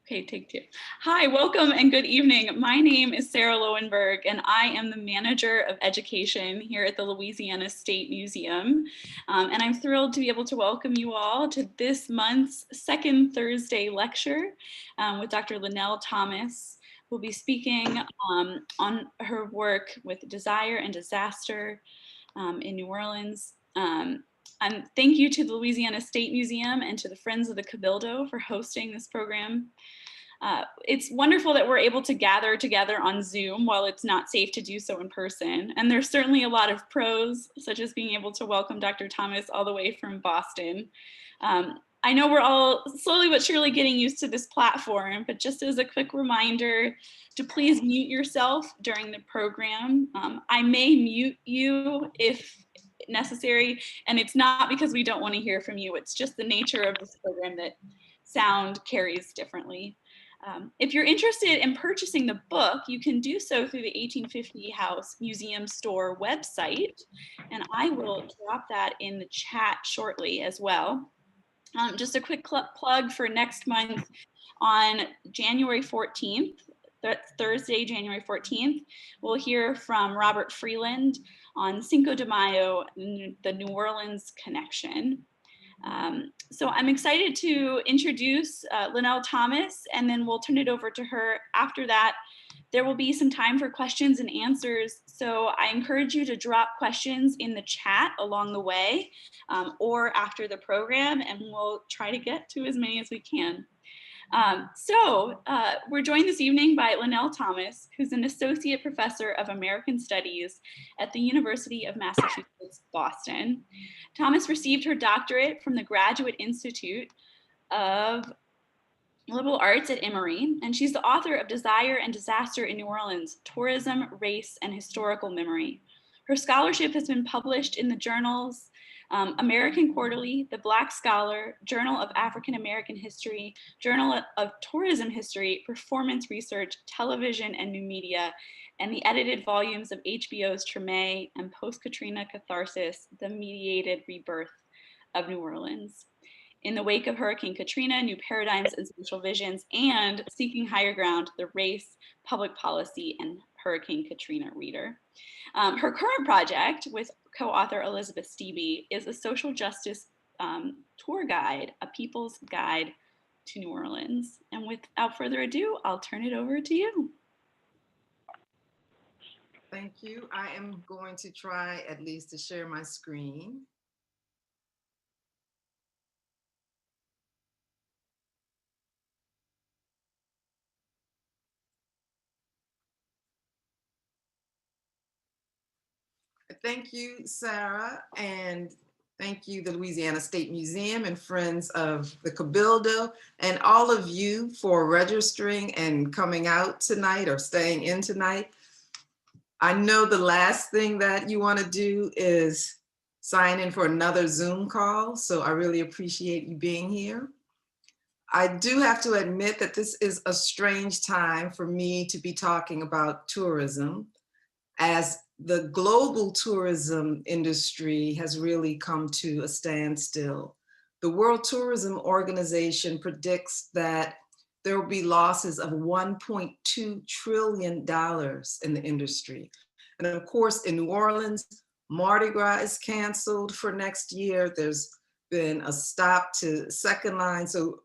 Okay, take two. Hi, welcome and good evening. My name is Sarah Lowenberg, and I am the Manager of Education here at the Louisiana State Museum. And I'm thrilled to be able to welcome you all to this month's second Thursday lecture with Dr. Lynnell Thomas, who will be speaking on her work with desire and disaster in New Orleans. And thank you to the Louisiana State Museum and to the Friends of the Cabildo for hosting this program. It's wonderful that we're able to gather together on Zoom while it's not safe to do so in person. And there's certainly a lot of pros, such as being able to welcome Dr. Thomas all the way from Boston. I know we're all slowly but surely getting used to this platform, but just as a quick reminder to please mute yourself during the program. I may mute you if necessary, and it's not because we don't want to hear from you. It's just the nature of this program that sound carries differently. If you're interested in purchasing the book, you can do so through the 1850 House Museum Store website, and I will drop that in the chat shortly as well. Just a quick plug for next month on January 14th, Thursday, January 14th, we'll hear from Robert Freeland on Cinco de Mayo, the New Orleans connection. So I'm excited to introduce Lynnell Thomas, and then we'll turn it over to her. After that, there will be some time for questions and answers. So I encourage you to drop questions in the chat along the way or after the program, and we'll try to get to as many as we can. We're joined this evening by Lynnell Thomas, who's an Associate Professor of American Studies at the University of Massachusetts, Boston. Thomas received her doctorate from the Graduate Institute of Liberal Arts at Emory, and she's the author of Desire and Disaster in New Orleans, Tourism, Race, and Historical Memory. Her scholarship has been published in the journals American Quarterly, The Black Scholar, Journal of African American History, Journal of Tourism History, Performance Research, Television and New Media, and the edited volumes of HBO's Treme and Post-Katrina Catharsis, The Mediated Rebirth of New Orleans. In the wake of Hurricane Katrina, New Paradigms and Social Visions, and Seeking Higher Ground, the Race, Public Policy, and Hurricane Katrina reader. Her current project with co-author Elizabeth Stevie is a social justice tour guide, a people's guide to New Orleans. And without further ado, I'll turn it over to you. Thank you. I am going to try at least to share my screen. Thank you, Sarah, and thank you, the Louisiana State Museum and Friends of the Cabildo, and all of you for registering and coming out tonight or staying in tonight. I know the last thing that you want to do is sign in for another Zoom call, so I really appreciate you being here. I do have to admit that this is a strange time for me to be talking about tourism, as the global tourism industry has really come to a standstill. The World Tourism Organization predicts that there will be losses of $1.2 trillion in the industry. And of course, in New Orleans, Mardi Gras is canceled for next year. There's been a stop to Second Line. So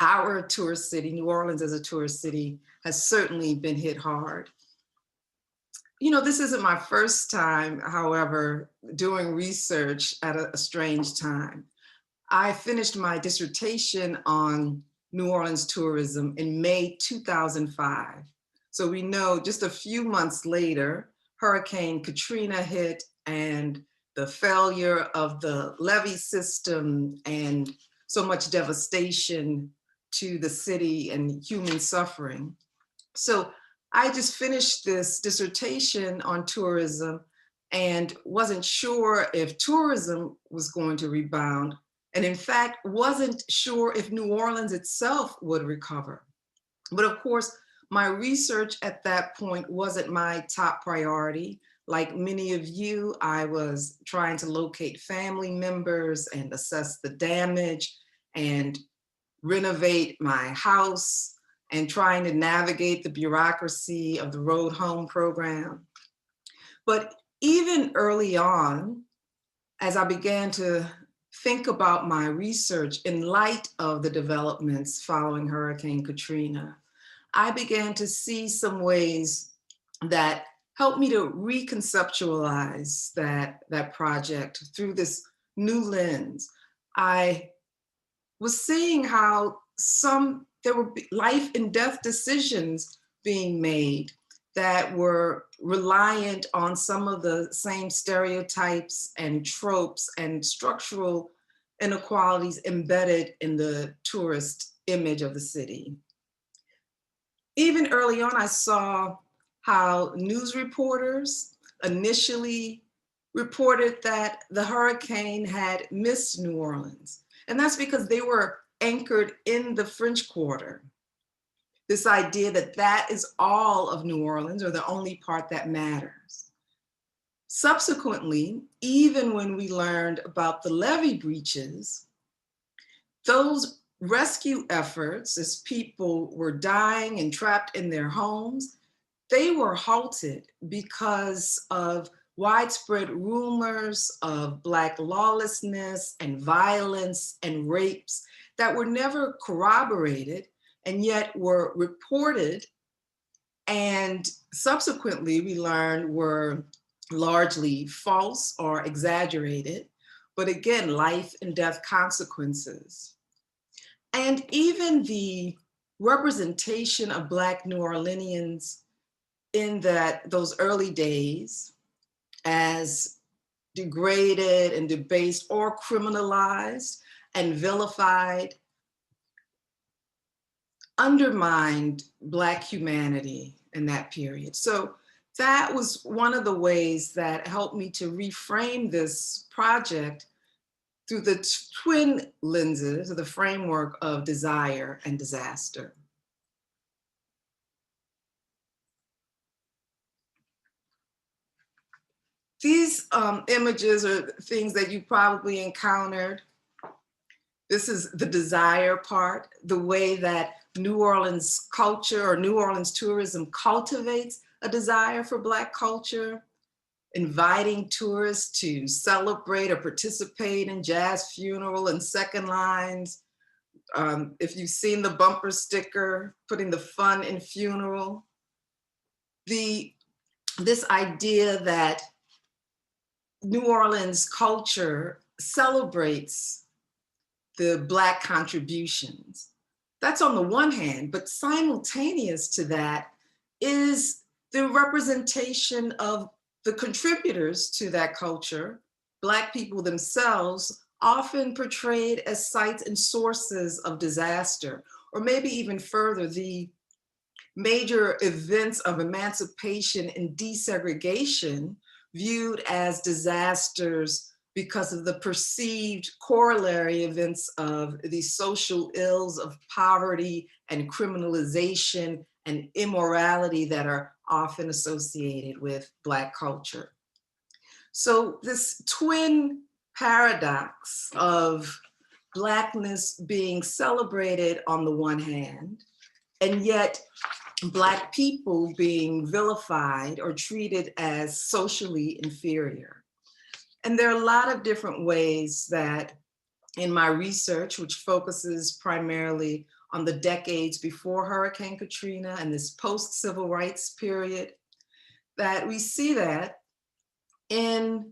our tourist city, New Orleans as a tourist city, has certainly been hit hard. You know, this isn't my first time, however, doing research at a strange time. I finished my dissertation on New Orleans tourism in May 2005. So we know just a few months later, Hurricane Katrina hit, and the failure of the levee system and so much devastation to the city and human suffering. So I just finished this dissertation on tourism and wasn't sure if tourism was going to rebound, and in fact, wasn't sure if New Orleans itself would recover. But of course, my research at that point wasn't my top priority. Like many of you, I was trying to locate family members and assess the damage and renovate my house and trying to navigate the bureaucracy of the Road Home program. But even early on, as I began to think about my research in light of the developments following Hurricane Katrina, I began to see some ways that helped me to reconceptualize that project through this new lens. I was seeing how there were life and death decisions being made that were reliant on some of the same stereotypes and tropes and structural inequalities embedded in the tourist image of the city. Even early on, I saw how news reporters initially reported that the hurricane had missed New Orleans. And that's because they were anchored in the French Quarter. This idea that that is all of New Orleans, or the only part that matters. Subsequently, even when we learned about the levee breaches, those rescue efforts, as people were dying and trapped in their homes, they were halted because of widespread rumors of Black lawlessness and violence and rapes that were never corroborated and yet were reported, and subsequently we learned were largely false or exaggerated, but again, life and death consequences. And even the representation of Black New Orleanians in those early days as degraded and debased or criminalized and vilified undermined Black humanity in that period. So that was one of the ways that helped me to reframe this project through the twin lenses of the framework of desire and disaster. These images are things that you probably encountered. This is the desire part, the way that New Orleans culture or New Orleans tourism cultivates a desire for Black culture, inviting tourists to celebrate or participate in jazz funeral and second lines. If you've seen the bumper sticker, putting the fun in funeral, this idea that New Orleans culture celebrates the Black contributions. That's on the one hand, but simultaneous to that is the representation of the contributors to that culture, Black people themselves, often portrayed as sites and sources of disaster, or maybe even further, the major events of emancipation and desegregation viewed as disasters because of the perceived corollary events of the social ills of poverty and criminalization and immorality that are often associated with Black culture. So this twin paradox of Blackness being celebrated on the one hand, and yet Black people being vilified or treated as socially inferior. And there are a lot of different ways that in my research, which focuses primarily on the decades before Hurricane Katrina and this post-civil rights period, that we see that in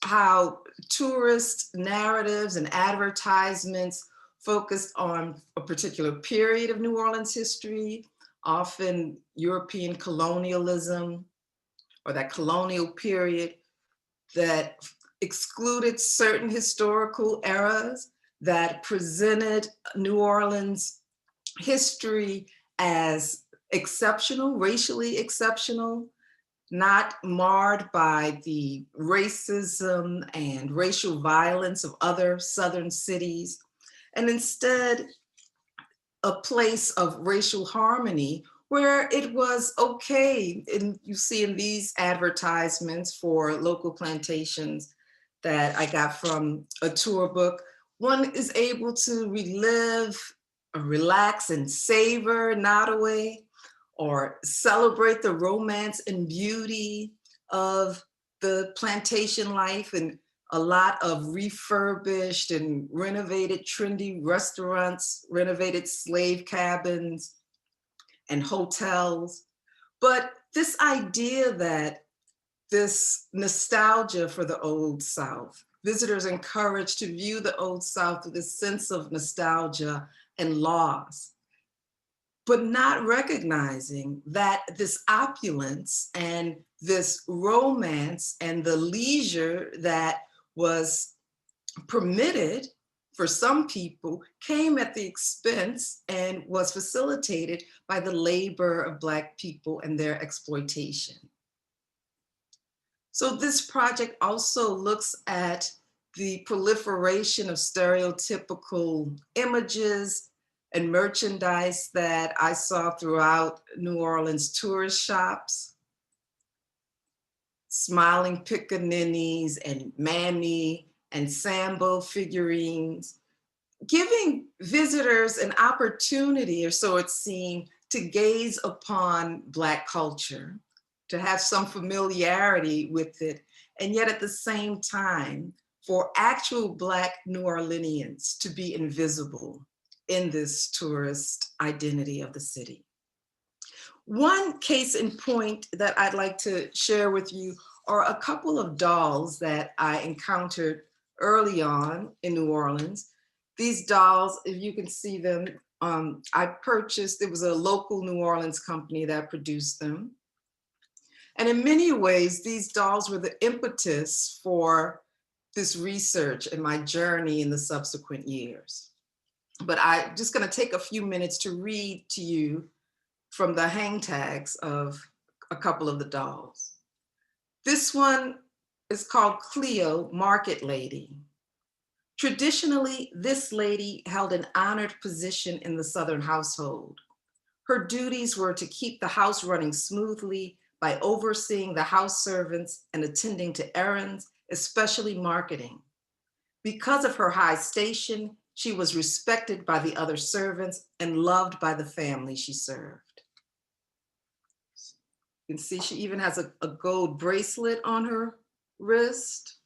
how tourist narratives and advertisements focused on a particular period of New Orleans history, often European colonialism or that colonial period that excluded certain historical eras, that presented New Orleans history as exceptional, racially exceptional, not marred by the racism and racial violence of other Southern cities, and instead a place of racial harmony where it was okay. And you see in these advertisements for local plantations that I got from a tour book, one is able to relive relax and savor Nottoway, or celebrate the romance and beauty of the plantation life and a lot of refurbished and renovated trendy restaurants, renovated slave cabins and hotels. But this idea that this nostalgia for the Old South, visitors encouraged to view the Old South with a sense of nostalgia and loss, but not recognizing that this opulence and this romance and the leisure that was permitted for some people came at the expense and was facilitated by the labor of Black people and their exploitation. So this project also looks at the proliferation of stereotypical images and merchandise that I saw throughout New Orleans tourist shops. Smiling pickaninnies and Mammy and Sambo figurines, giving visitors an opportunity, or so it seemed, to gaze upon Black culture, to have some familiarity with it, and yet at the same time, for actual Black New Orleanians to be invisible in this tourist identity of the city. One case in point that I'd like to share with you are a couple of dolls that I encountered early on in New Orleans. These dolls, if you can see them, I purchased, it was a local New Orleans company that produced them. And in many ways, these dolls were the impetus for this research and my journey in the subsequent years. But I'm just gonna take a few minutes to read to you from the hang tags of a couple of the dolls. This one is called Cleo, Market Lady. Traditionally, this lady held an honored position in the Southern household. Her duties were to keep the house running smoothly by overseeing the house servants and attending to errands, especially marketing. Because of her high station, she was respected by the other servants and loved by the family she served. You can see she even has a gold bracelet on her wrist.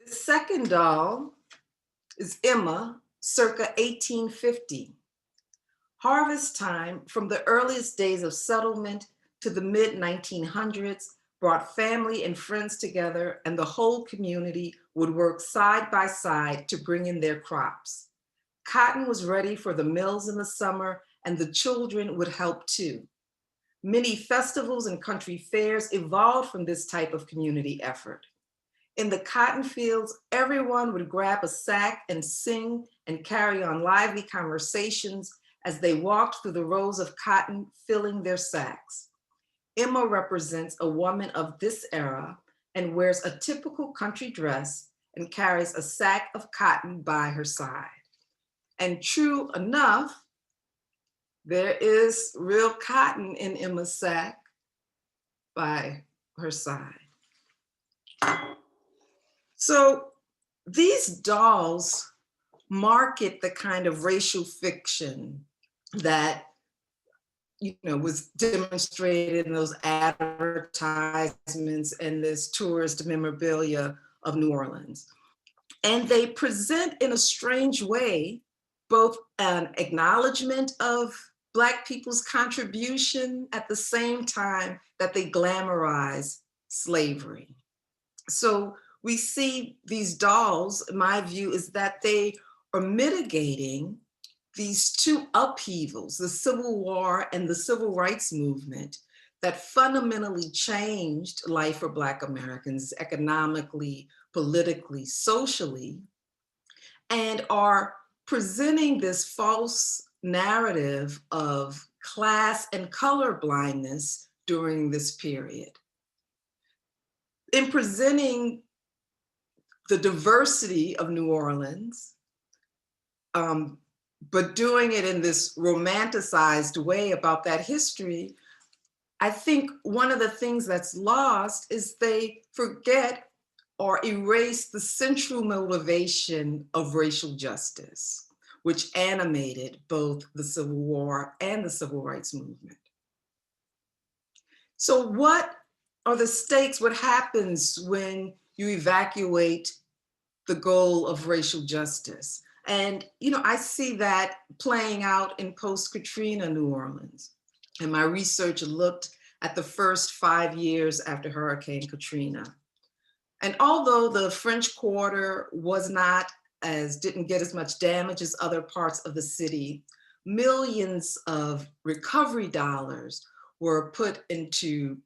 The second doll is Emma, circa 1850. Harvest time, from the earliest days of settlement to the mid-1900s, brought family and friends together, and the whole community would work side by side to bring in their crops. Cotton was ready for the mills in the summer, and the children would help too. Many festivals and country fairs evolved from this type of community effort. In the cotton fields, everyone would grab a sack and sing and carry on lively conversations as they walked through the rows of cotton, filling their sacks. Emma represents a woman of this era and wears a typical country dress and carries a sack of cotton by her side. And true enough, there is real cotton in Emma's sack by her side. So these dolls market the kind of racial fiction that was demonstrated in those advertisements and this tourist memorabilia of New Orleans. And they present in a strange way both an acknowledgement of Black people's contribution at the same time that they glamorize slavery. So we see these dolls, my view is that they are mitigating these two upheavals, the Civil War and the Civil Rights Movement, that fundamentally changed life for Black Americans economically, politically, socially, and are presenting this false narrative of class and color blindness during this period. In presenting the diversity of New Orleans, but doing it in this romanticized way about that history, I think one of the things that's lost is they forget or erase the central motivation of racial justice, which animated both the Civil War and the Civil Rights Movement. So what are the stakes? What happens when you evacuate the goal of racial justice? And, I see that playing out in post-Katrina New Orleans. And my research looked at the first 5 years after Hurricane Katrina. And although the French Quarter didn't get as much damage as other parts of the city, millions of recovery dollars were put into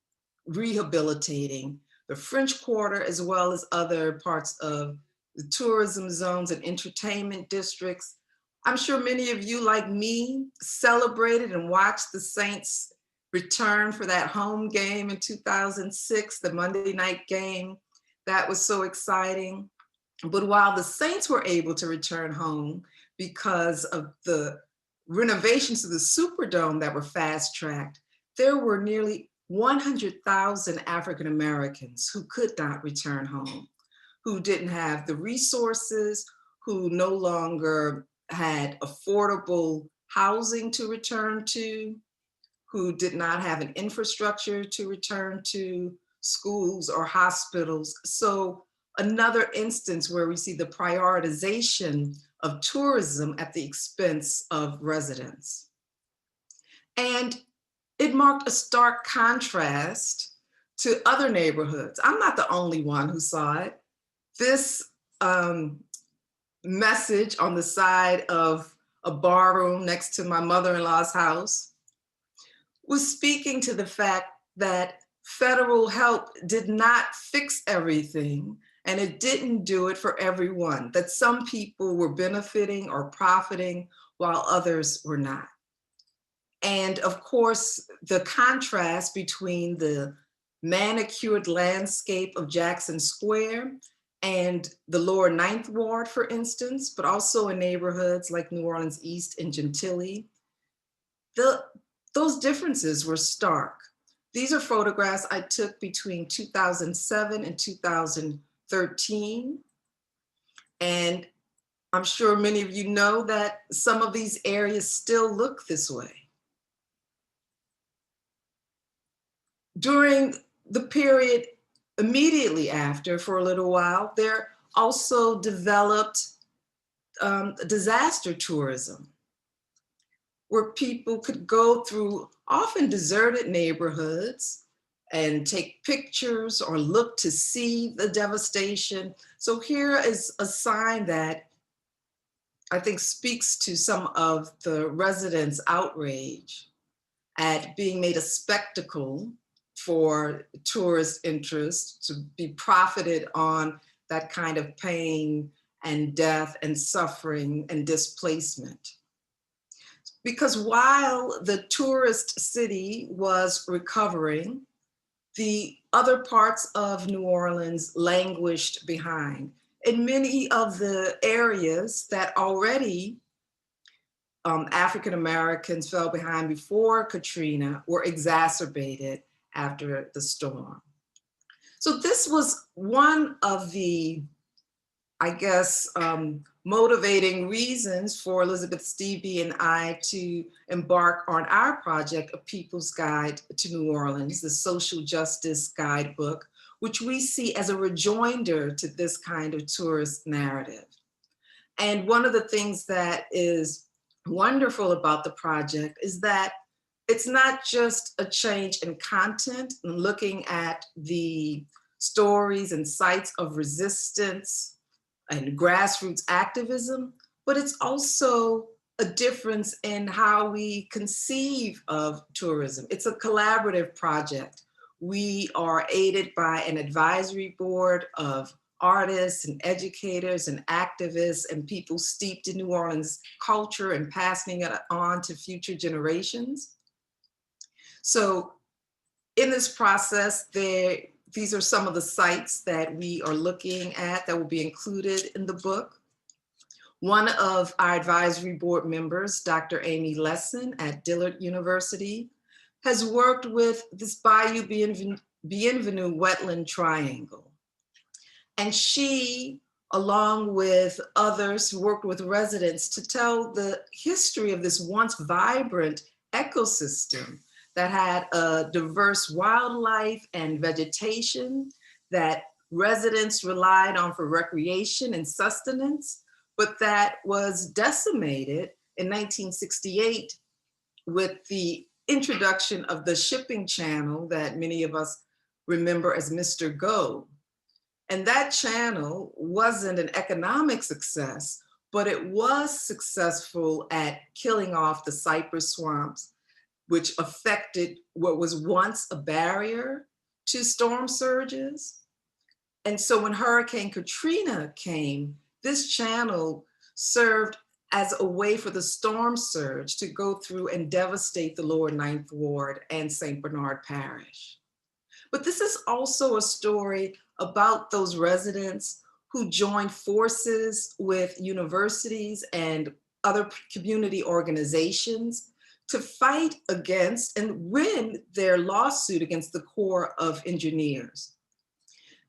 rehabilitating the French Quarter, as well as other parts of the tourism zones and entertainment districts. I'm sure many of you, like me, celebrated and watched the Saints return for that home game in 2006, the Monday night game. That was so exciting. But while the Saints were able to return home because of the renovations to the Superdome that were fast-tracked, there were nearly 100,000 African Americans who could not return home, who didn't have the resources, who no longer had affordable housing to return to, who did not have an infrastructure to return to, schools or hospitals. So another instance where we see the prioritization of tourism at the expense of residents. And it marked a stark contrast to other neighborhoods. I'm not the only one who saw it. This message on the side of a barroom next to my mother-in-law's house was speaking to the fact that federal help did not fix everything, and it didn't do it for everyone, that some people were benefiting or profiting while others were not. And of course, the contrast between the manicured landscape of Jackson Square and the lower Ninth Ward, for instance, but also in neighborhoods like New Orleans East and Gentilly, those differences were stark. These are photographs I took between 2007 and 2013. And I'm sure many of you know that some of these areas still look this way. During the period immediately after, for a little while, there also developed disaster tourism, where people could go through often deserted neighborhoods and take pictures or look to see the devastation. So here is a sign that I think speaks to some of the residents' outrage at being made a spectacle for tourist interest, to be profited on that kind of pain and death and suffering and displacement. Because while the tourist city was recovering, the other parts of New Orleans languished behind. In many of the areas that already African Americans fell behind before Katrina were exacerbated after the storm. So this was one of the, I guess, motivating reasons for Elizabeth Stevie and I to embark on our project, A People's Guide to New Orleans, the social justice guidebook, which we see as a rejoinder to this kind of tourist narrative. And one of the things that is wonderful about the project is that it's not just a change in content and looking at the stories and sites of resistance and grassroots activism, but it's also a difference in how we conceive of tourism. It's a collaborative project. We are aided by an advisory board of artists and educators and activists and people steeped in New Orleans culture and passing it on to future generations. So in this process, these are some of the sites that we are looking at that will be included in the book. One of our advisory board members, Dr. Amy Lesson at Dillard University, has worked with this Bayou Bienvenue wetland triangle. And she, along with others who worked with residents to tell the history of this once vibrant ecosystem that had a diverse wildlife and vegetation that residents relied on for recreation and sustenance, but that was decimated in 1968 with the introduction of the shipping channel that many of us remember as Mr. Go. And that channel wasn't an economic success, but it was successful at killing off the cypress swamps, which affected what was once a barrier to storm surges. And so when Hurricane Katrina came, this channel served as a way for the storm surge to go through and devastate the lower Ninth Ward and St. Bernard Parish. But this is also a story about those residents who joined forces with universities and other community organizations to fight against and win their lawsuit against the Corps of Engineers,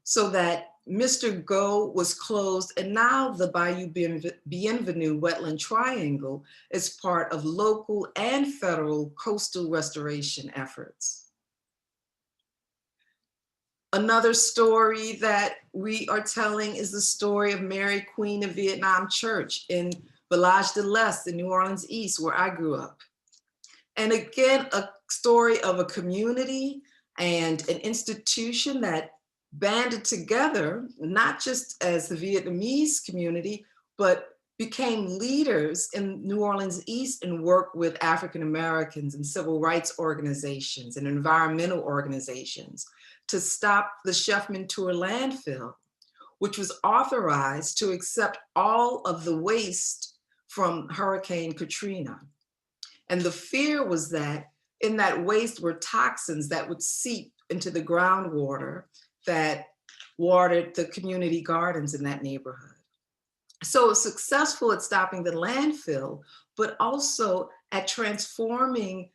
so that Mr. Go was closed, and now the Bayou Bienvenue Wetland Triangle is part of local and federal coastal restoration efforts. Another story that we are telling is the story of Mary Queen of Vietnam Church in Village de l'Est in New Orleans East, where I grew up. And again, a story of a community and an institution that banded together, not just as the Vietnamese community, but became leaders in New Orleans East and worked with African Americans and civil rights organizations and environmental organizations to stop the Chef Mentour landfill, which was authorized to accept all of the waste from Hurricane Katrina. And the fear was that in that waste were toxins that would seep into the groundwater that watered the community gardens in that neighborhood. So it was successful at stopping the landfill, but also at transforming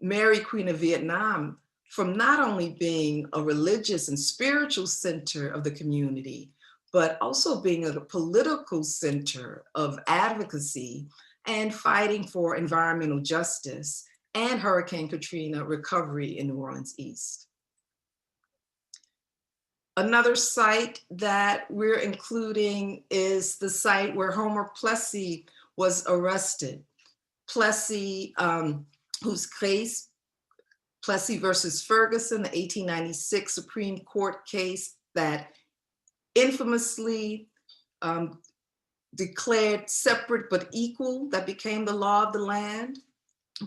Mary Queen of Vietnam from not only being a religious and spiritual center of the community, but also being a political center of advocacy and fighting for environmental justice and Hurricane Katrina recovery in New Orleans East. Another site that we're including is the site where Homer Plessy was arrested. Plessy, whose case, Plessy versus Ferguson, the 1896 Supreme Court case that infamously declared separate but equal, that became the law of the land.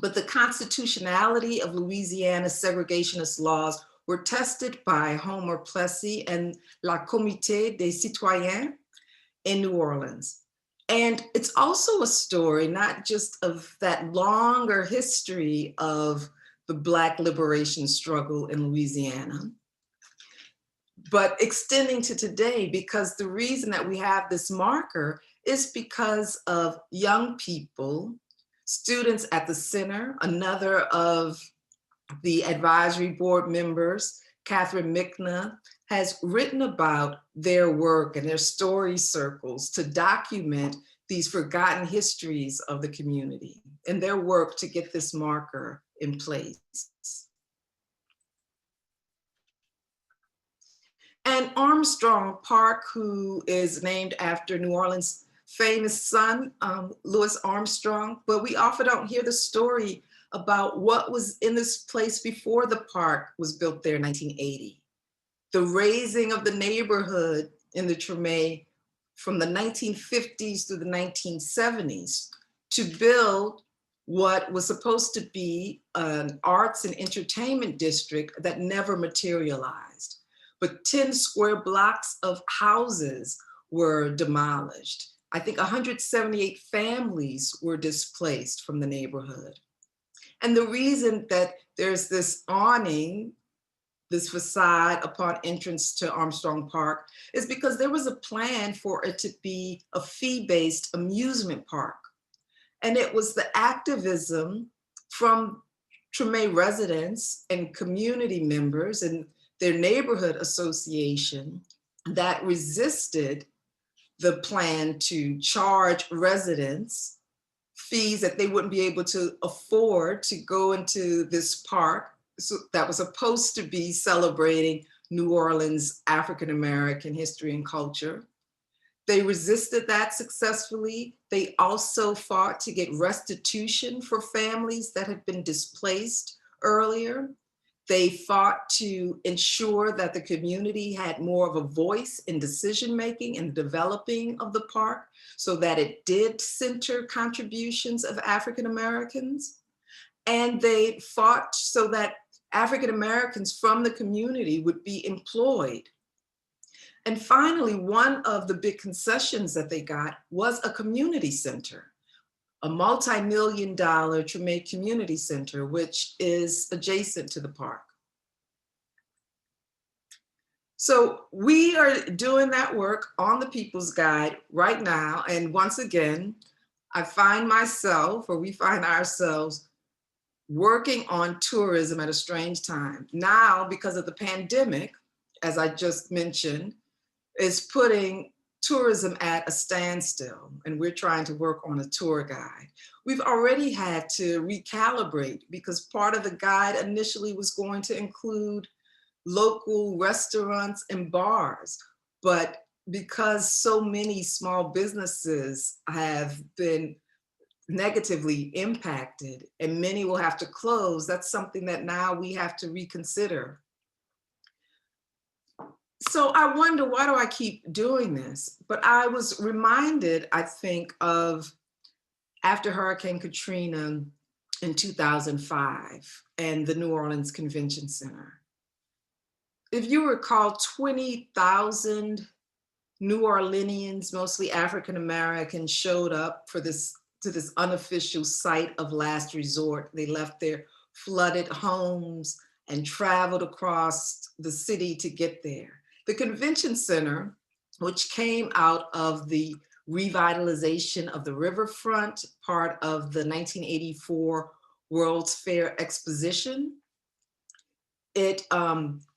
But the constitutionality of Louisiana's segregationist laws were tested by Homer Plessy and La Comité des Citoyens in New Orleans. And it's also a story not just of that longer history of the Black liberation struggle in Louisiana, but extending to today, because the reason that we have this marker is because of young people, students at the center. Another of the advisory board members, Catherine Mickna, has written about their work and their story circles to document these forgotten histories of the community and their work to get this marker in place. And Armstrong Park, who is named after New Orleans' famous son, Louis Armstrong, but we often don't hear the story about what was in this place before the park was built there in 1980. The raising of the neighborhood in the Treme from the 1950s through the 1970s to build what was supposed to be an arts and entertainment district that never materialized. But 10 square blocks of houses were demolished. I think 178 families were displaced from the neighborhood. And the reason that there's this awning, this facade upon entrance to Armstrong Park, is because there was a plan for it to be a fee-based amusement park. And it was the activism from Treme residents and community members and their neighborhood association that resisted the plan to charge residents fees that they wouldn't be able to afford to go into this park that was supposed to be celebrating New Orleans African American history and culture. They resisted that successfully. They also fought to get restitution for families that had been displaced earlier. They fought to ensure that the community had more of a voice in decision-making and developing of the park so that it did center contributions of African Americans. And they fought so that African Americans from the community would be employed. And finally, one of the big concessions that they got was a community center, a multi-million-dollar Treme Community Center, which is adjacent to the park. So we are doing that work on the People's Guide right now. And once again, I find myself, or we find ourselves, working on tourism at a strange time. Now, because of the pandemic, as I just mentioned, is putting tourism at a standstill, and we're trying to work on a tour guide. We've already had to recalibrate because part of the guide initially was going to include local restaurants and bars, but because so many small businesses have been negatively impacted and many will have to close, that's something that now we have to reconsider. So I wonder, why do I keep doing this? But I was reminded, I think, of after Hurricane Katrina in 2005 and the New Orleans Convention Center. If you recall, 20,000 New Orleanians, mostly African Americans, showed up for this unofficial site of last resort. They left their flooded homes and traveled across the city to get there. The convention center, which came out of the revitalization of the riverfront, part of the 1984 World's Fair Exposition, it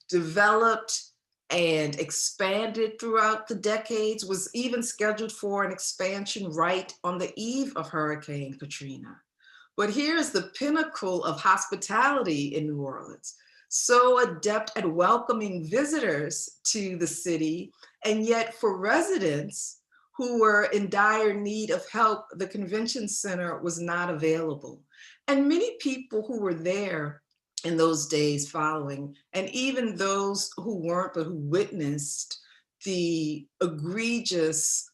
developed and expanded throughout the decades, was even scheduled for an expansion right on the eve of Hurricane Katrina. But here's the pinnacle of hospitality in New Orleans, so adept at welcoming visitors to the city, and yet for residents who were in dire need of help, the convention center was not available. And many people who were there in those days following, and even those who weren't, but who witnessed the egregious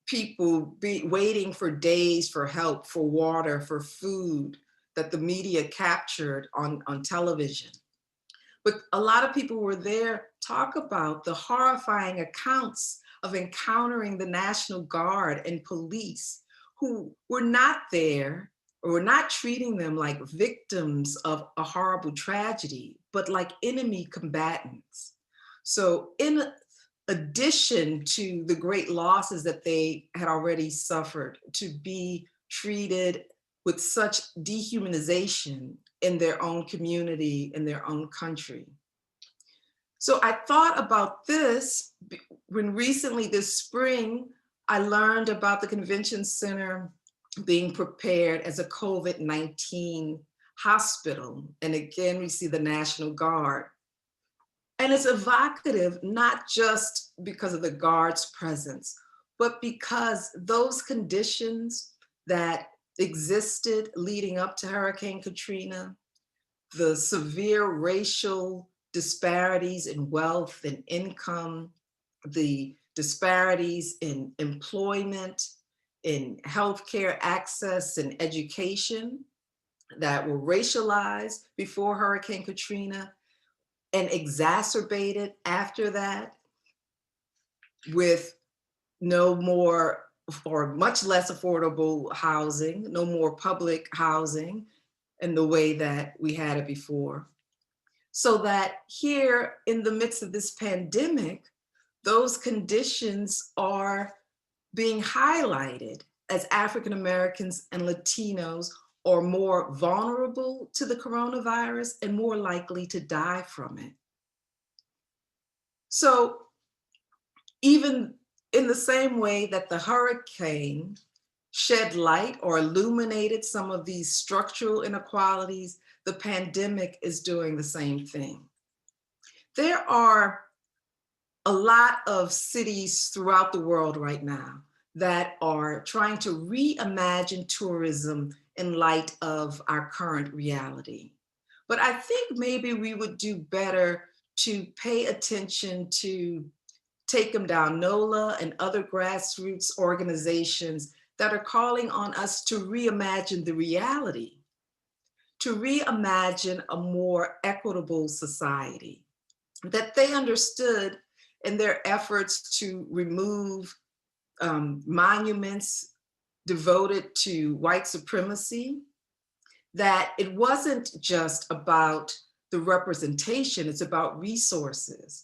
people waiting for days for help, for water, for food, that the media captured on television. But a lot of people were there talk about the horrifying accounts of encountering the National Guard and police who were not there, or were not treating them like victims of a horrible tragedy, but like enemy combatants. So in addition to the great losses that they had already suffered, to be treated with such dehumanization in their own community, in their own country. So I thought about this when recently this spring, I learned about the convention center being prepared as a COVID-19 hospital. And again, we see the National Guard. And it's evocative, not just because of the Guard's presence, but because those conditions that existed leading up to Hurricane Katrina, the severe racial disparities in wealth and income, the disparities in employment, in healthcare access and education that were racialized before Hurricane Katrina and exacerbated after that with no more or much less affordable housing, no more public housing in the way that we had it before. So that here in the midst of this pandemic, those conditions are being highlighted as African Americans and Latinos are more vulnerable to the coronavirus and more likely to die from it. So even in the same way that the hurricane shed light or illuminated some of these structural inequalities, the pandemic is doing the same thing. There are a lot of cities throughout the world right now that are trying to reimagine tourism in light of our current reality. But I think maybe we would do better to pay attention to Take Them Down NOLA and other grassroots organizations that are calling on us to reimagine the reality, to reimagine a more equitable society that they understood in their efforts to remove monuments devoted to white supremacy, that it wasn't just about the representation, it's about resources.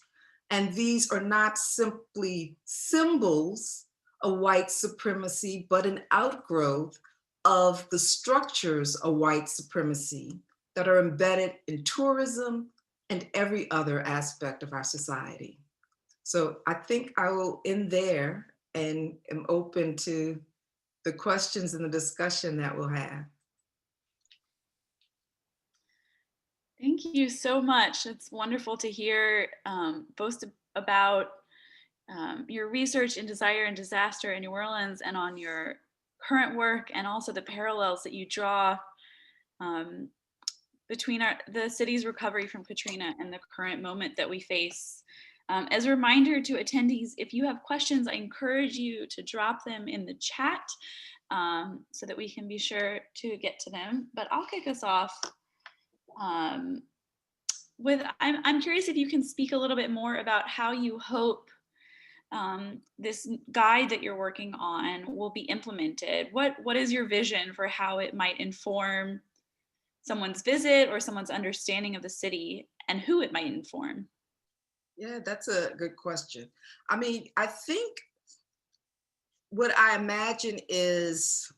And these are not simply symbols of white supremacy, but an outgrowth of the structures of white supremacy that are embedded in tourism and every other aspect of our society. So I think I will end there and am open to the questions and the discussion that we'll have. Thank you so much. It's wonderful to hear both about your research in desire and disaster in New Orleans and on your current work, and also the parallels that you draw between the city's recovery from Katrina and the current moment that we face. As a reminder to attendees, if you have questions, I encourage you to drop them in the chat so that we can be sure to get to them. But I'll kick us off I'm curious if you can speak a little bit more about how you hope this guide that you're working on will be implemented. What is your vision for how it might inform someone's visit or someone's understanding of the city, and who it might inform? Yeah, that's a good question. I mean, I think what I imagine is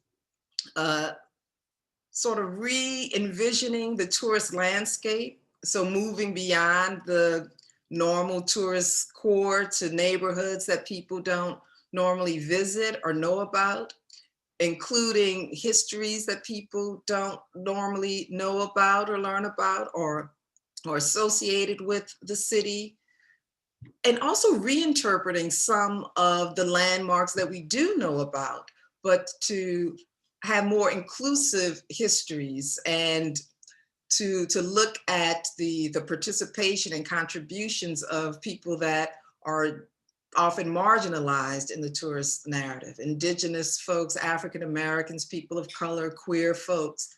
sort of re-envisioning the tourist landscape. So moving beyond the normal tourist core to neighborhoods that people don't normally visit or know about, including histories that people don't normally know about or learn about or associated with the city. And also reinterpreting some of the landmarks that we do know about, but to have more inclusive histories and to look at the participation and contributions of people that are often marginalized in the tourist narrative: Indigenous folks, African Americans, people of color, queer folks.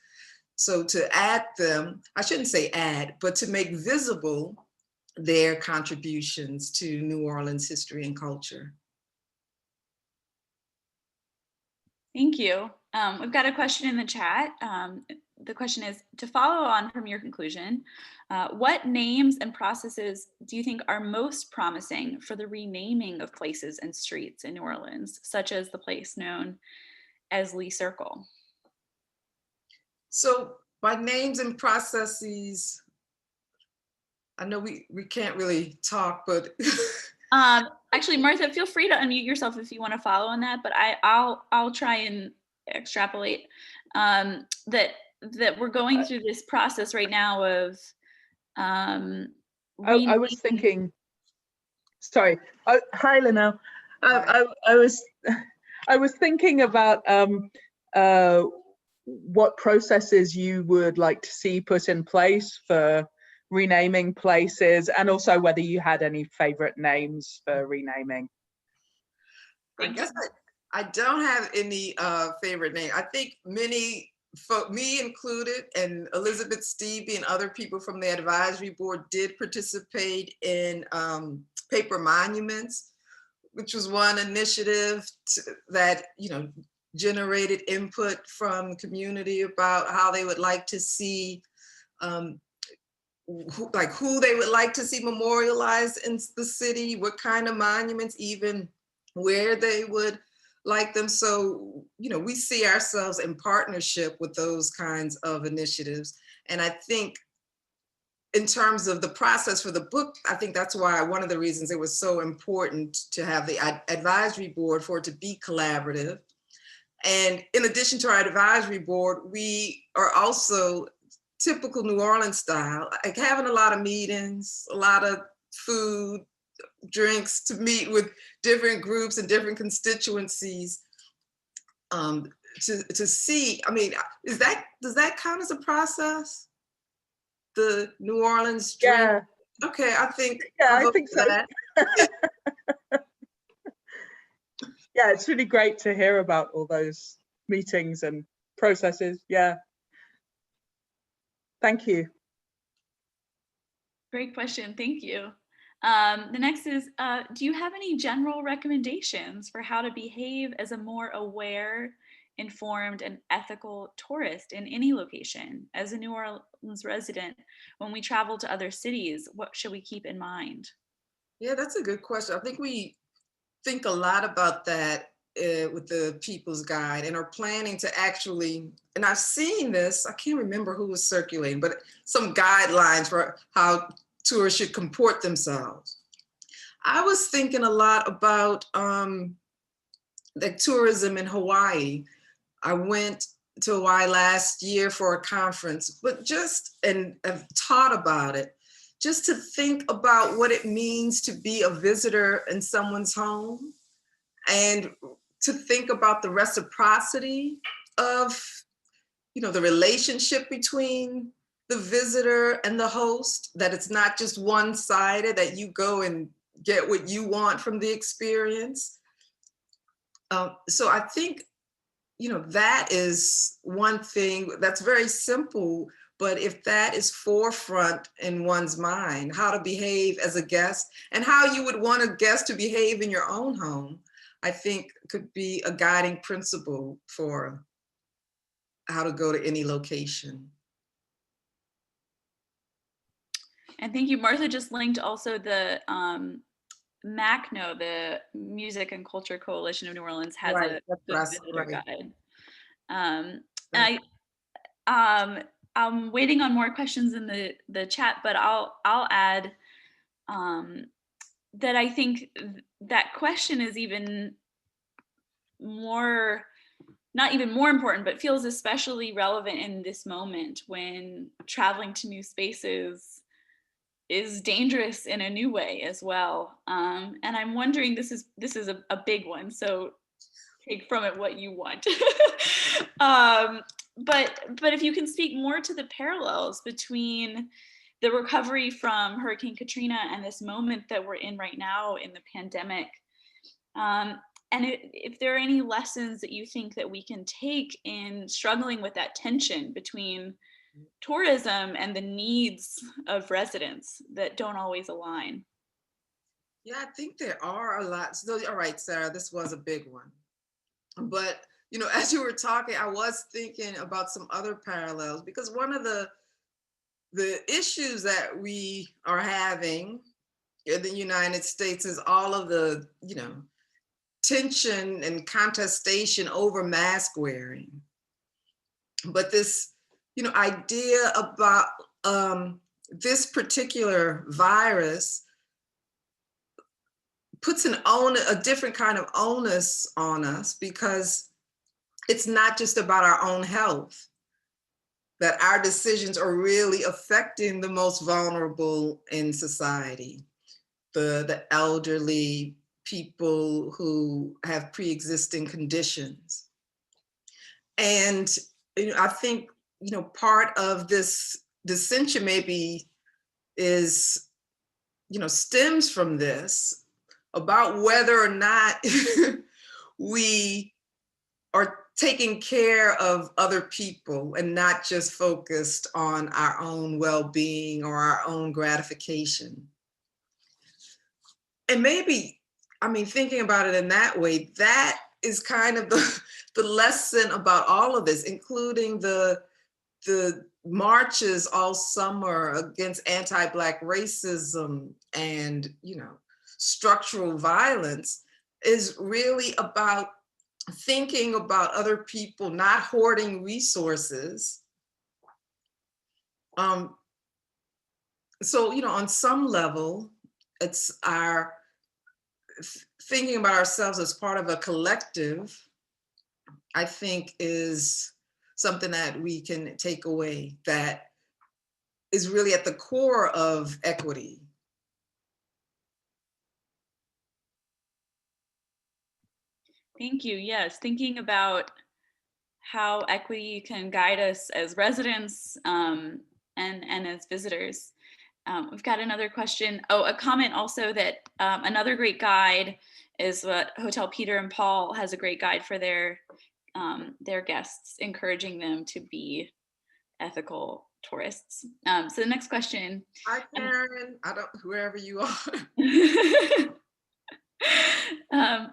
So to add them, I shouldn't say add, but to make visible their contributions to New Orleans history and culture. Thank you. We've got a question in the chat. The question is, to follow on from your conclusion, what names and processes do you think are most promising for the renaming of places and streets in New Orleans, such as the place known as Lee Circle? So by names and processes, I know we can't really talk, but actually, Martha, feel free to unmute yourself if you want to follow on that, but I'll try and extrapolate that we're going through this process right now of I was thinking, sorry, hi Lynnell. I was thinking about what processes you would like to see put in place for renaming places, and also whether you had any favorite names for renaming. I guess I don't have any favorite name. I think many folk, me included, and Elizabeth Stevie and other people from the advisory board did participate in paper monuments, which was one initiative that, you know, generated input from the community about how they would like to see, who they would like to see memorialized in the city, what kind of monuments, even where they would like them. So, you know, we see ourselves in partnership with those kinds of initiatives. And I think in terms of the process for the book, I think that's why one of the reasons it was so important to have the advisory board, for it to be collaborative. And in addition to our advisory board, we are also typical New Orleans style, like having a lot of meetings, a lot of food, drinks, to meet with different groups and different constituencies, to see, I mean, does that count as a process? The New Orleans drink? Yeah. Okay, I think Yeah, I'll I think so. that. Yeah, it's really great to hear about all those meetings and processes. Yeah. Thank you. Great question. Thank you. The next is, do you have any general recommendations for how to behave as a more aware, informed, and ethical tourist in any location? As a New Orleans resident, when we travel to other cities, what should we keep in mind? Yeah, that's a good question. I think we think a lot about that with the People's Guide, and are planning to actually, and I've seen this, I can't remember who was circulating, but some guidelines for how tourists should comport themselves. I was thinking a lot about the tourism in Hawaii. I went to Hawaii last year for a conference, but and have taught about it, just to think about what it means to be a visitor in someone's home, and to think about the reciprocity of, the relationship between the visitor and the host, that it's not just one-sided, that you go and get what you want from the experience. So I think, that is one thing that's very simple, but if that is forefront in one's mind, how to behave as a guest and how you would want a guest to behave in your own home, I think could be a guiding principle for how to go to any location. And thank you. Martha just linked also the MACNO, the Music and Culture Coalition of New Orleans, has Right, a that's good right, visitor right. guide. And I'm waiting on more questions in the chat, but I'll add that I think that question is even more, not even more important, but feels especially relevant in this moment when traveling to new spaces is dangerous in a new way as well. And I'm wondering, this is a big one, so take from it what you want. But if you can speak more to the parallels between the recovery from Hurricane Katrina and this moment that we're in right now in the pandemic, and if there are any lessons that you think that we can take in struggling with that tension between tourism and the needs of residents that don't always align. Yeah, I think there are a lot. So, all right, Sarah, this was a big one. But, as you were talking, I was thinking about some other parallels, because one of the issues that we are having in the United States is all of the, tension and contestation over mask wearing. But this, idea about this particular virus puts a different kind of onus on us, because it's not just about our own health, that our decisions are really affecting the most vulnerable in society, the elderly, people who have pre-existing conditions. And I think part of this dissension maybe is stems from this, about whether or not we are taking care of other people and not just focused on our own well-being or our own gratification. And maybe, thinking about it in that way, that is kind of the lesson about all of this, including the marches all summer against anti-Black racism and, structural violence, is really about thinking about other people, not hoarding resources, so, on some level, it's our thinking about ourselves as part of a collective, I think, is something that we can take away that is really at the core of equity. Thank you. Yes, thinking about how equity can guide us as residents and as visitors. We've got another question. Oh, a comment also that another great guide is what Hotel Peter and Paul has a great guide for their guests, encouraging them to be ethical tourists. So the next question. Hi, Karen. Whoever you are. um,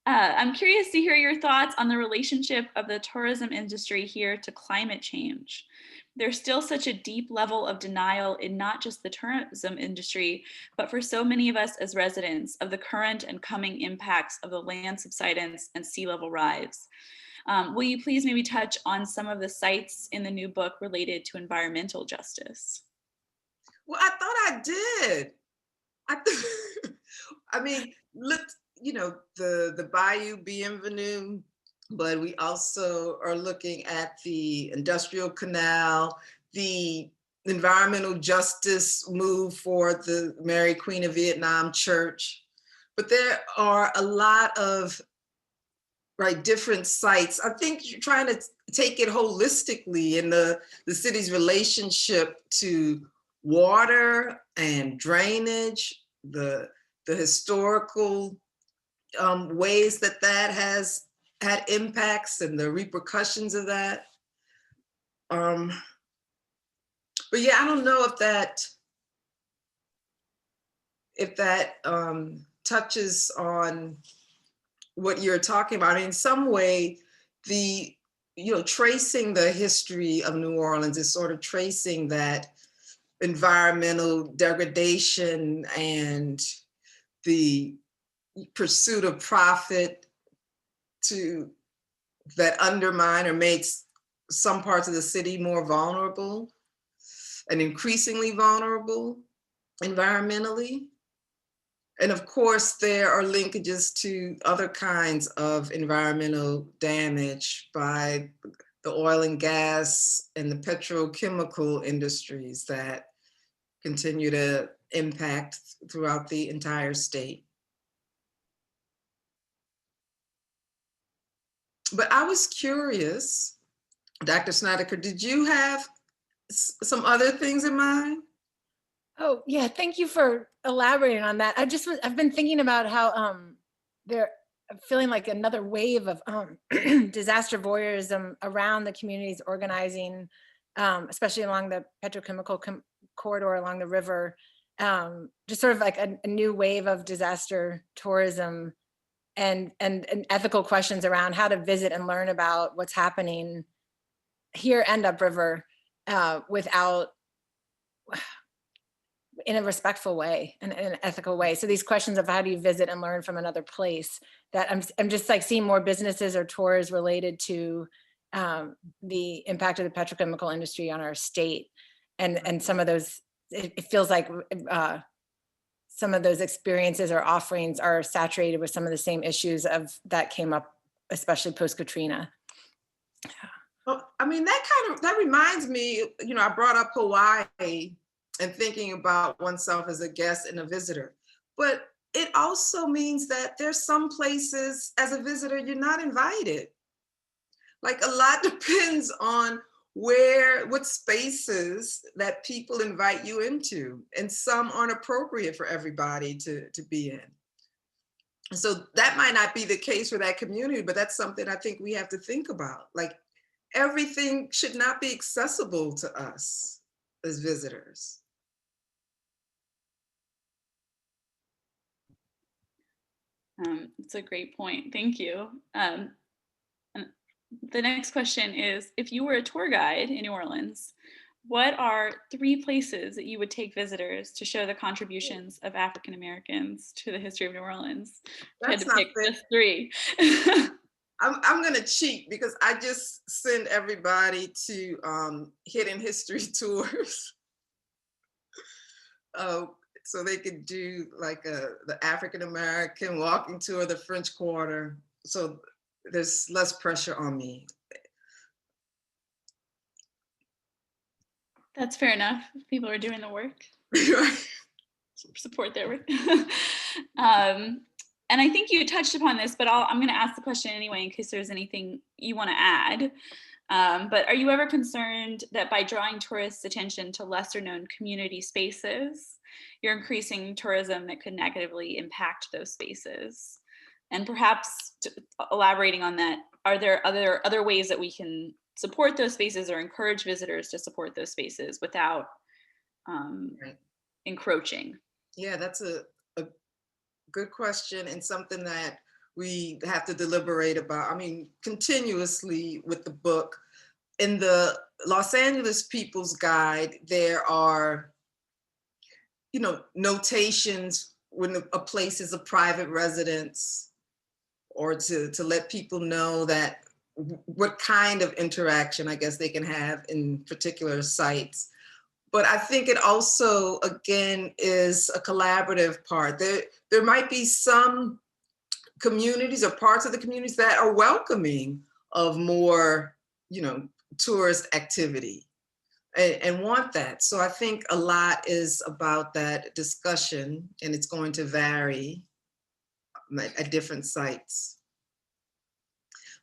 I'm curious to hear your thoughts on the relationship of the tourism industry here to climate change. There's still such a deep level of denial in not just the tourism industry, but for so many of us as residents of the current and coming impacts of the land subsidence and sea level rise. Will you please maybe touch on some of the sites in the new book related to environmental justice? Well, I thought I did. I mean, look, the Bayou Bienvenue, but we also are looking at the Industrial Canal, the environmental justice move for the Mary Queen of Vietnam Church. But there are a lot of different sites. I think you're trying to take it holistically in the city's relationship to water and drainage, the historical ways that has had impacts and the repercussions of that. But yeah, I don't know if that touches on what you're talking about. In some way, tracing the history of New Orleans is sort of tracing that environmental degradation and the pursuit of profit that undermine or makes some parts of the city more vulnerable and increasingly vulnerable environmentally. And of course, there are linkages to other kinds of environmental damage by the oil and gas and the petrochemical industries that continue to impact throughout the entire state. But I was curious, Dr. Snedeker, did you have some other things in mind? Oh yeah, thank you for elaborating on that. I've been thinking about how I'm feeling like another wave of disaster voyeurism around the communities organizing, especially along the petrochemical corridor along the river. Just sort of like a new wave of disaster tourism and ethical questions around how to visit and learn about what's happening here and upriver without, in a respectful way and in an ethical way. So these questions of how do you visit and learn from another place, that I'm just like seeing more businesses or tours related to the impact of the petrochemical industry on our state. And some of those, it feels like some of those experiences or offerings are saturated with some of the same issues that came up, especially post-Katrina. Well, I mean, that reminds me, I brought up Hawaii and thinking about oneself as a guest and a visitor. But it also means that there's some places as a visitor, you're not invited. Like a lot depends on what spaces that people invite you into, and some aren't appropriate for everybody to be in. So that might not be the case for that community, but that's something I think we have to think about. Like everything should not be accessible to us as visitors. It's a great point. Thank you. The next question is, if you were a tour guide in New Orleans, what are 3 places that you would take visitors to show the contributions of African Americans to the history of New Orleans? I had to pick just 3. I'm gonna cheat because I just send everybody to hidden history tours. so they could do like the African American walking tour, the French Quarter. So there's less pressure on me. That's fair enough. People are doing the work. Support their work. And I think you touched upon this, but I'm going to ask the question anyway in case there's anything you want to add. But are you ever concerned that by drawing tourists' attention to lesser known community spaces, you're increasing tourism that could negatively impact those spaces? And perhaps elaborating on that, are there other ways that we can support those spaces or encourage visitors to support those spaces without Right. encroaching? Yeah, that's a good question, and something that we have to deliberate about. I mean, continuously with the book. In the Los Angeles People's Guide, there are, notations when a place is a private residence, or to let people know that what kind of interaction, I guess, they can have in particular sites. But I think it also, again, is a collaborative part. There might be some communities or parts of the communities that are welcoming of more, tourist activity and want that. So I think a lot is about that discussion, and it's going to vary at different sites.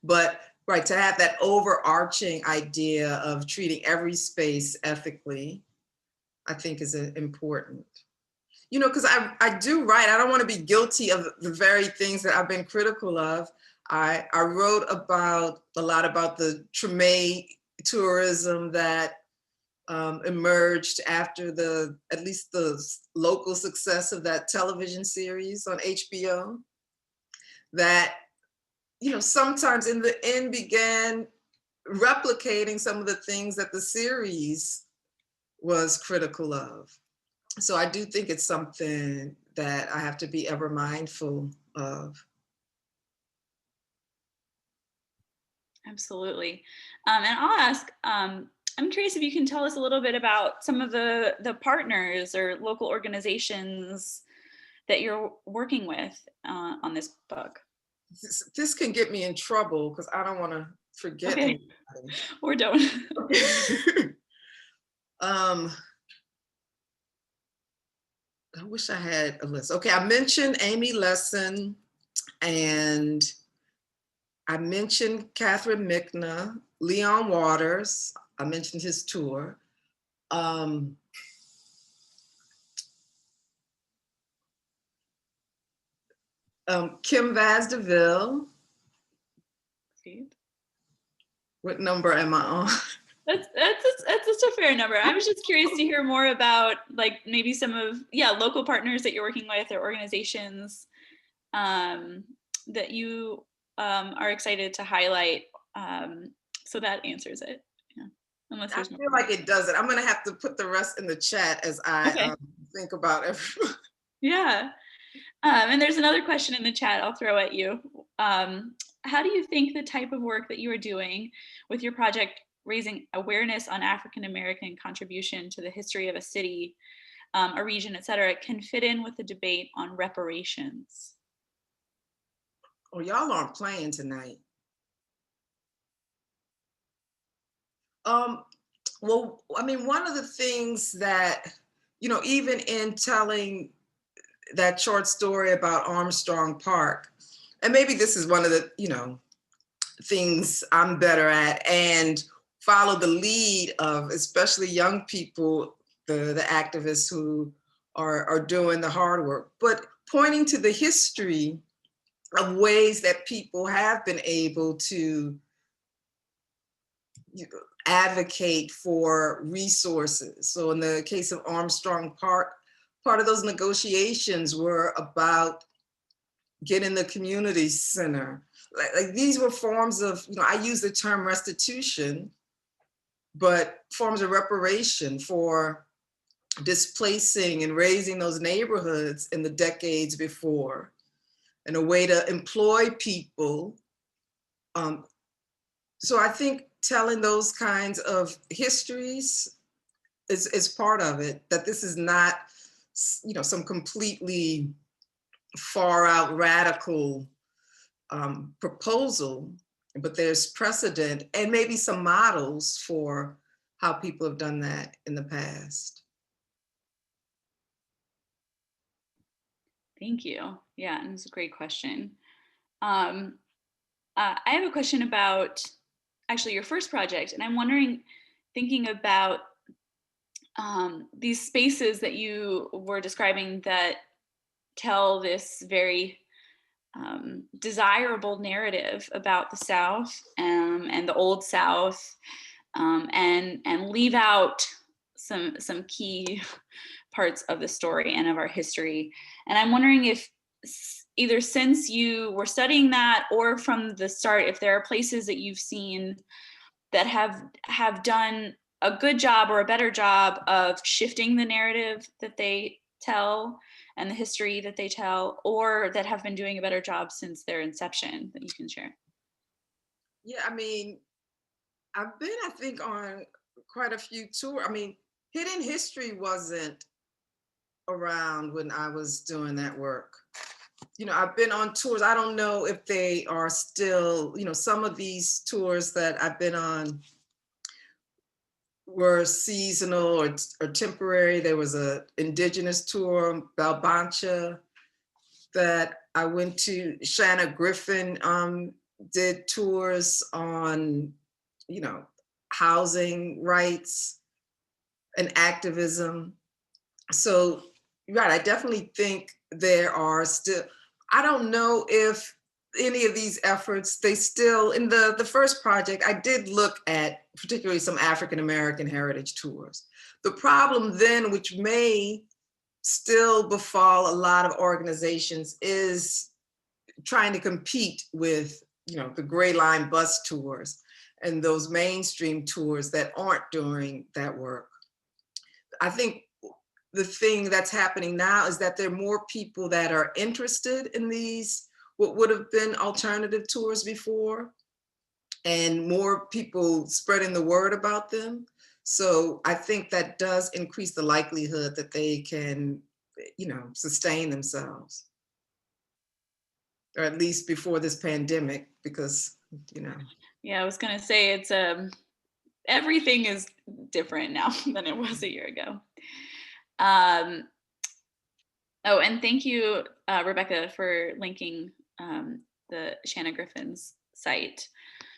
But right, to have that overarching idea of treating every space ethically, I think is important. Because I do write, I don't want to be guilty of the very things that I've been critical of. I wrote a lot about the Treme tourism that emerged after at least the local success of that television series on HBO, that, sometimes in the end began replicating some of the things that the series was critical of. So I do think it's something that I have to be ever mindful of. Absolutely. And I'll ask, I'm curious if you can tell us a little bit about some of the partners or local organizations that you're working with on this book. This can get me in trouble because I don't want to forget Okay. anybody. Or don't. I wish I had a list. Okay, I mentioned Amy Lesson, and I mentioned Catherine Mickna, Leon Waters. I mentioned his tour. Kim Vasdeville. What number am I on? That's just a fair number. I was just curious to hear more about like maybe some of local partners that you're working with or organizations that you are excited to highlight. So that answers it. Yeah. Unless I feel like it doesn't. I'm gonna have to put the rest in the chat as I think about everyone. Yeah. And there's another question in the chat I'll throw at you. How do you think the type of work that you are doing with your project, raising awareness on African American contribution to the history of a city, a region, et cetera, can fit in with the debate on reparations? Oh, y'all aren't playing tonight. Well, I mean, one of the things that, even in telling that short story about Armstrong Park, and maybe this is one of the, things I'm better at, and follow the lead of especially young people, the activists who are doing the hard work, but pointing to the history of ways that people have been able to advocate for resources. So in the case of Armstrong Park, part of those negotiations were about getting the community center. Like these were forms of, I use the term restitution, but forms of reparation for displacing and raising those neighborhoods in the decades before, and a way to employ people. So I think telling those kinds of histories is part of it, that this is not some completely far out radical proposal, but there's precedent and maybe some models for how people have done that in the past. Thank you. Yeah, and it's a great question. I have a question about actually your first project, and I'm wondering, thinking about these spaces that you were describing that tell this very desirable narrative about the South and the Old South, and leave out some key parts of the story and of our history. And I'm wondering if either since you were studying that or from the start, if there are places that you've seen that have done a good job or a better job of shifting the narrative that they tell and the history that they tell, or that have been doing a better job since their inception that you can share. Yeah, I mean, I've been, I think, on quite a few tours. I mean, Hidden History wasn't around when I was doing that work. I've been on tours. I don't know if they are still, some of these tours that I've been on were seasonal or temporary. There was a indigenous tour, Balbancha, that I went to. Shanna Griffin did tours on, housing rights and activism. So, right, I definitely think there are still, I don't know if any of these efforts, they still, in the first project, I did look at particularly some African-American heritage tours. The problem then, which may still befall a lot of organizations, is trying to compete with, the Gray Line bus tours and those mainstream tours that aren't doing that work. I think the thing that's happening now is that there are more people that are interested in these, what would have been alternative tours before, and more people spreading the word about them. So I think that does increase the likelihood that they can, sustain themselves, or at least before this pandemic, because, Yeah, I was gonna say it's everything is different now than it was a year ago. Oh, and thank you, Rebecca, for linking the Shanna Griffin's site.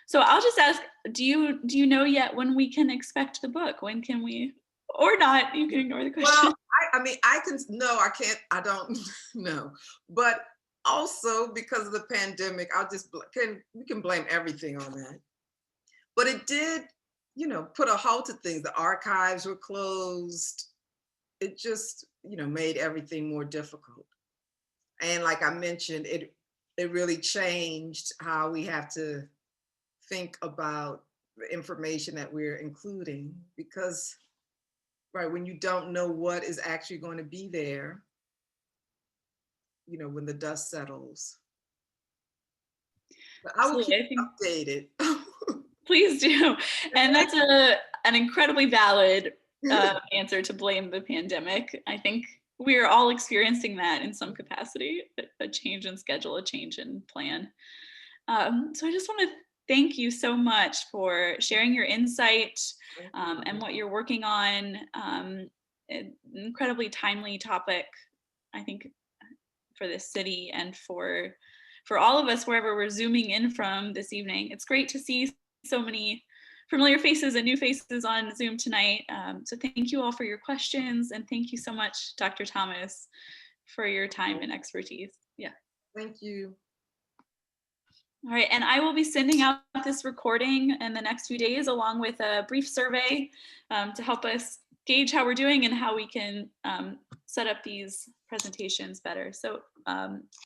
So I'll just ask, do you know yet when we can expect the book? When can we, or not? You can ignore the question. Well, I mean, I can't, I don't know. But also because of the pandemic, we can blame everything on that. But it did, put a halt to things. The archives were closed. It just, made everything more difficult. And like I mentioned, it really changed how we have to think about the information that we're including, because, right, when you don't know what is actually going to be there, when the dust settles. But I will keep updated. Please do. And that's an incredibly valid answer, to blame the pandemic. I think we are all experiencing that in some capacity, a change in schedule, a change in plan. So I just want to thank you so much for sharing your insight and what you're working on. An incredibly timely topic, I think, for this city and for all of us wherever we're zooming in from this evening. It's great to see so many familiar faces and new faces on Zoom tonight. So thank you all for your questions, and thank you so much, Dr. Thomas, for your time and expertise. Yeah. Thank you. All right, and I will be sending out this recording in the next few days, along with a brief survey to help us gauge how we're doing and how we can set up these presentations better. So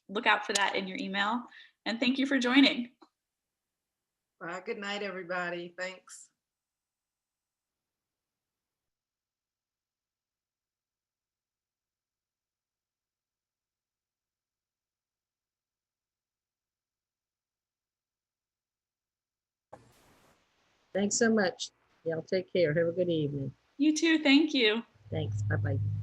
look out for that in your email. And thank you for joining. Bye. Good night, everybody. Thanks. Thanks so much. Y'all take care. Have a good evening. You too. Thank you. Thanks. Bye-bye.